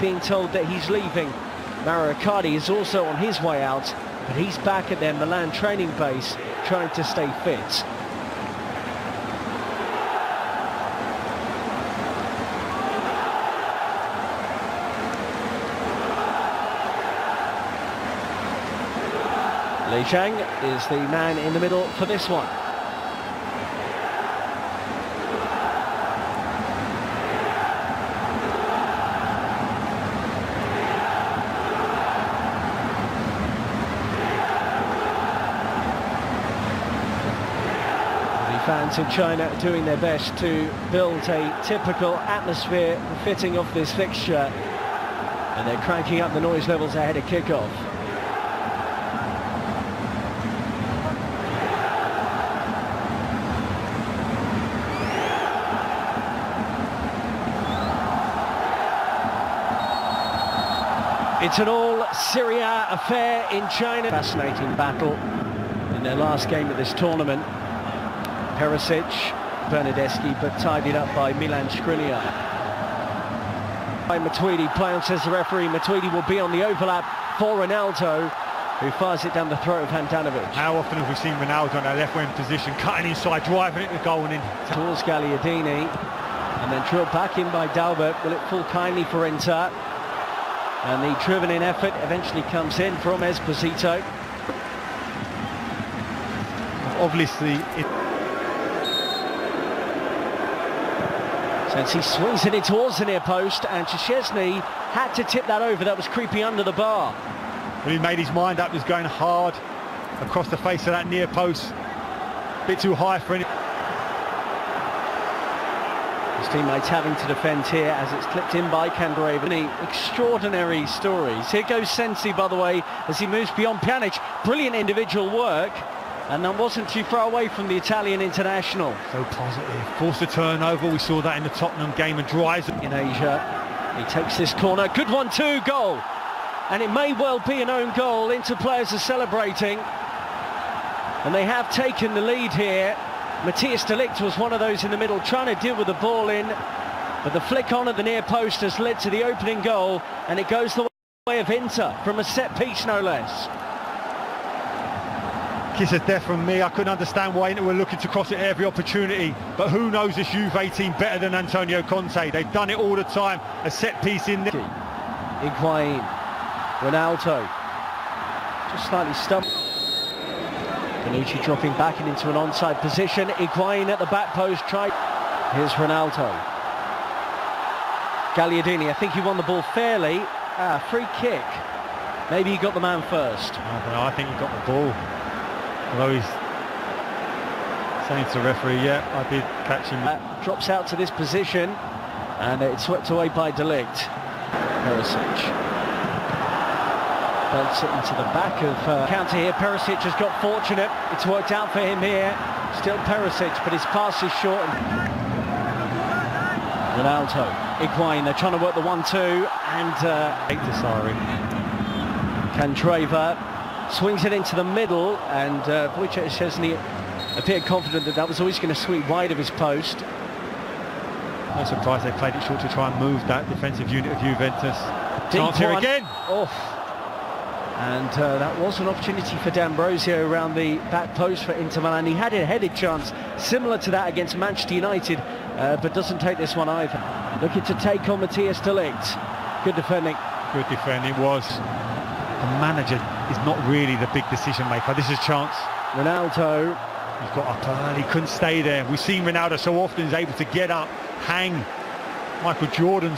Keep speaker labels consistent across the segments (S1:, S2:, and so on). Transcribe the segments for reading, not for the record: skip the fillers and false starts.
S1: Being told that he's leaving. Mauro Icardi is also on his way out, but he's back at their Milan training base trying to stay fit. Li Zhang is the man in the middle for this one. Fans in China doing their best to build a typical atmosphere befitting of this fixture, and they're cranking up the noise levels ahead of kickoff. It's an all-Serie A affair in China. Fascinating battle in their last game of this tournament. Perisic, Bernardeschi, but tidied up by Milan Skriniar. By Matuidi, playing, says the referee. Matuidi will be on the overlap for Ronaldo, who fires it down the throat of Handanovic.
S2: How often have we seen Ronaldo in that left-wing position, cutting inside, driving it to goal and in?
S1: Towards Gagliardini, and then drilled back in by Dalbert. Will it fall kindly for Inter? And the driven-in effort eventually comes in from Esposito.
S2: Obviously,
S1: Since he swings it towards the near post, and Szczesny had to tip that over. That was creeping under the bar.
S2: Well, he made his mind up. He was going hard across the face of that near post. A bit too high for him.
S1: His teammates having to defend here as it's clipped in by Candreva. Extraordinary stories. Here goes Sensi, by the way, as he moves beyond Pjanic. Brilliant individual work. And that wasn't too far away from the Italian international.
S2: So positive. Forced a turnover. We saw that in the Tottenham game and drives
S1: in Asia. He takes this corner. Good 1-2 goal. And it may well be an own goal. Inter players are celebrating. And they have taken the lead here. Matthias de Ligt was one of those in the middle trying to deal with the ball in. But the flick on at the near post has led to the opening goal. And it goes the way of Inter from a set piece, no less.
S2: Kiss of death from me. I couldn't understand why Inter were looking to cross it every opportunity, but who knows this Juve team better than Antonio Conte? They've done it all the time. A set piece in there.
S1: Higuain, Ronaldo, just slightly stumped. Bonucci dropping back and into an onside position. Higuain at the back post. Here's Ronaldo. Gagliardini, I think he won the ball fairly. Free kick. Maybe he got the man first.
S2: I don't know. I think he got the ball. Although he's saying to the referee, yeah, I did catch him.
S1: Drops out to this position, and it's swept away by de Ligt. Perisic belts it into the back of counter here. Perisic has got fortunate. It's worked out for him here. Still Perisic, but his pass is short. Ronaldo, Higuain, they're trying to work the 1-2, and Candreva swings it into the middle, and Wojciech Szczesny appeared confident that that was always going to sweep wide of his post.
S2: No surprise they played it short to try and move that defensive unit of Juventus. Chance here again.
S1: Off. And that was an opportunity for D'Ambrosio around the back post for Inter Milan. He had a headed chance similar to that against Manchester United, but doesn't take this one either. Looking to take on Matthias de Ligt. Good defending.
S2: Good defending was. The manager is not really the big decision maker. This is a chance.
S1: Ronaldo.
S2: He's got up early, couldn't stay there. We've seen Ronaldo so often, he's able to get up, hang. Michael Jordan.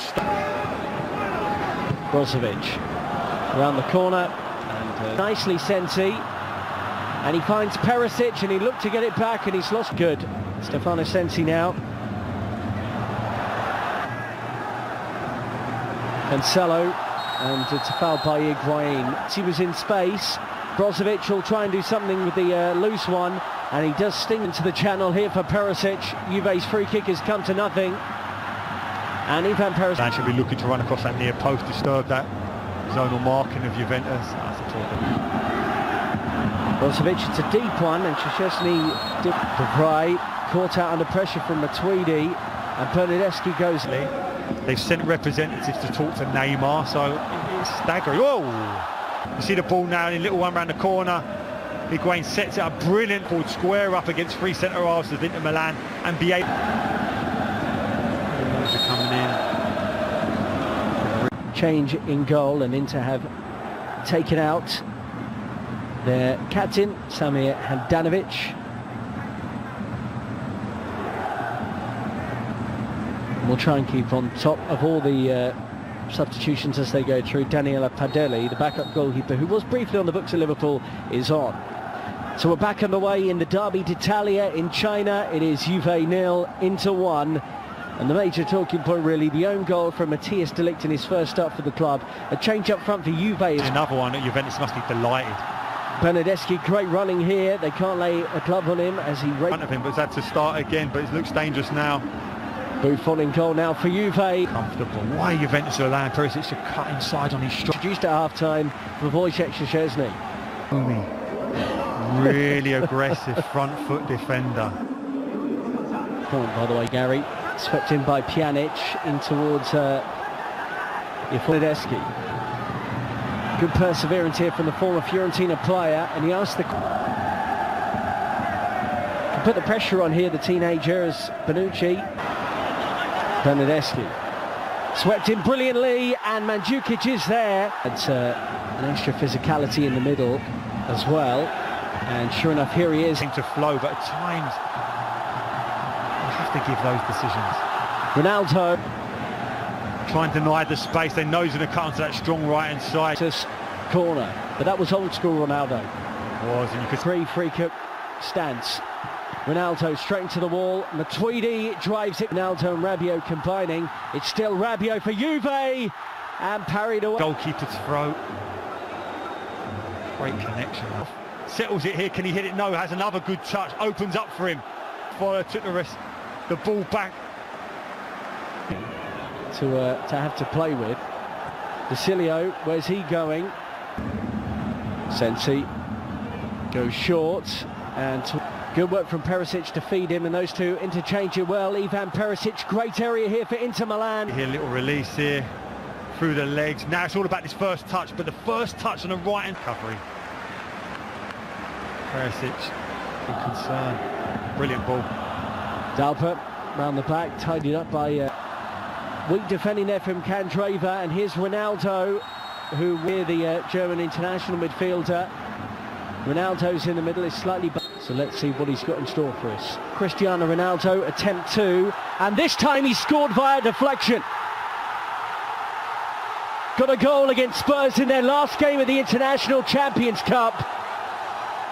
S1: Brozovic around the corner, and nicely Sensi. And he finds Perisic, and he looked to get it back, and he's lost. Good. Stefano Sensi now. Cancelo. And it's a foul by Higuain. He was in space. Brozovic will try and do something with the loose one, and he does sting into the channel here for Perisic. Juve's free kick has come to nothing. And Ivan Perisic...
S2: Man should be looking to run across that near post, disturb that zonal marking of Juventus. That's a problem.
S1: Brozovic, it's a deep one, and Szczesny caught out under pressure from Matuidi, and Bernardeschi goes...
S2: They've sent representatives to talk to Neymar, so it's staggering. Whoa! You see the ball now, in little one round the corner. Higuain sets it up, brilliant ball, square up against three centre-halves of Inter Milan, and be able... coming in.
S1: Change in goal, and Inter have taken out their captain, Samir Handanovic. We'll try and keep on top of all the substitutions as they go through. Daniele Padelli, the backup goalkeeper, who was briefly on the books of Liverpool, is on. So we're back underway in the Derby d'Italia in China. It is Juve 0, Inter 1. And the major talking point, really, the own goal from Matthias de Ligt in his first start for the club. A change up front for Juve.
S2: Another one at Juventus must be delighted.
S1: Bernardeschi, great running here. They can't lay a glove on him as he...
S2: In front of him, but he's had to start again, but it looks dangerous now.
S1: Buffon in goal now for Juve.
S2: Comfortable. Why Juventus are allowing Perisic to cut inside on his stroke?
S1: Introduced at half-time for Wojciech Szczesny.
S2: Really aggressive front foot defender.
S1: Point, by the way, Gary. Swept in by Pjanic in towards Bernardeschi. Good perseverance here from the former Fiorentina player, and he asked the... To put the pressure on here, the teenager, as Bonucci. Bernardeschi swept in brilliantly, and Mandzukic is there. It's an extra physicality in the middle as well, and sure enough, here he is.
S2: To flow, but at times you have to give those decisions.
S1: Ronaldo
S2: trying to deny the space. They know he's going to cut onto that strong right hand side.
S1: Corner, but that was old school Ronaldo.
S2: Was, and you could...
S1: free kick stance. Ronaldo straight into the wall. Matuidi drives it. Ronaldo and Rabiot combining. It's still Rabiot for Juve, and parried away.
S2: Goalkeeper's throw. Great connection. Settles it here. Can he hit it? No. Has another good touch. Opens up for him. Follow took the ball back.
S1: To have to play with. Basilio, where's he going? Sensi goes short, and good work from Perisic to feed him, and those two interchange it well. Ivan Perisic, great area here for Inter Milan.
S2: Here, little release here through the legs. Now it's all about this first touch, but the first touch on the right hand covering. Perisic, good concern. Brilliant ball.
S1: Dalper round the back, tidied up by weak defending there from Candreva, and here's Ronaldo, who we're the German international midfielder. Ronaldo's in the middle, is slightly back, so let's see what he's got in store for us. Cristiano Ronaldo, attempt 2, and this time he scored via deflection. Got a goal against Spurs in their last game of the International Champions Cup,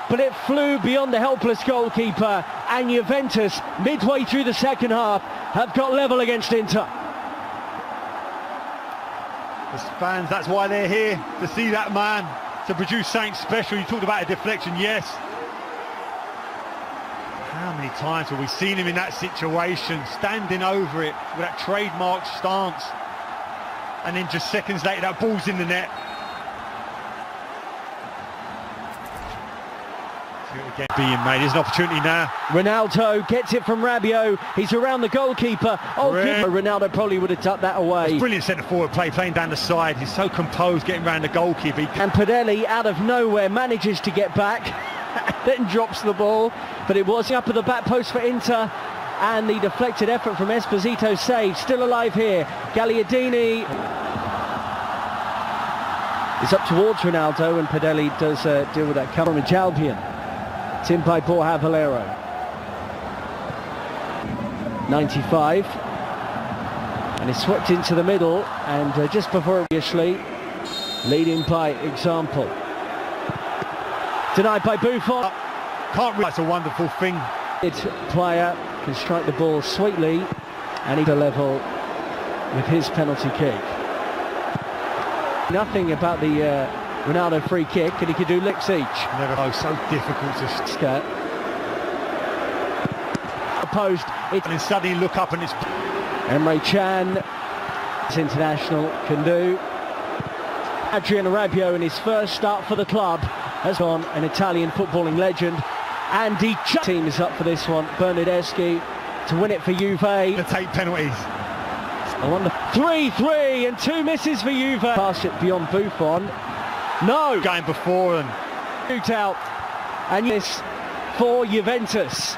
S1: but it flew beyond the helpless goalkeeper, and Juventus, midway through the second half, have got level against Inter.
S2: As fans, that's why they're here, to see that man, to produce something special. You talked about a deflection, yes. How many times have we seen him in that situation, standing over it with that trademark stance, and then just seconds later that ball's in the net. Again being made, there's an opportunity now.
S1: Ronaldo gets it from Rabiot, he's around the goalkeeper. Ronaldo probably would have tucked that away.
S2: It's brilliant centre forward play, playing down the side. He's so composed getting around the goalkeeper.
S1: And Padelli out of nowhere manages to get back, then drops the ball, but it was up at the back post for Inter, and the deflected effort from Esposito saved. Still alive here, Gagliardini is up towards Ronaldo, and Padelli does deal with that cover from Jalbian. It's in by Borja Valero. 95, and it's swept into the middle, and just before obviously leading by example. Denied by Buffon.
S2: Can't realize a wonderful thing.
S1: Player can strike the ball sweetly, and he's a level with his penalty kick. Nothing about the Ronaldo free kick, and he could do licks each.
S2: Never. Oh, so difficult to
S1: skirt. Opposed.
S2: And then suddenly look up and it's...
S1: Emre Can, this international, can do. Adrian Rabiot in his first start for the club has gone, an Italian footballing legend. And the team is up for this one. Bernardeschi to win it for Juve.
S2: To take penalties.
S1: I wonder 3-3 and 2 misses for Juve. Pass it beyond Buffon. No!
S2: Going before and
S1: Shoot out. And this for Juventus.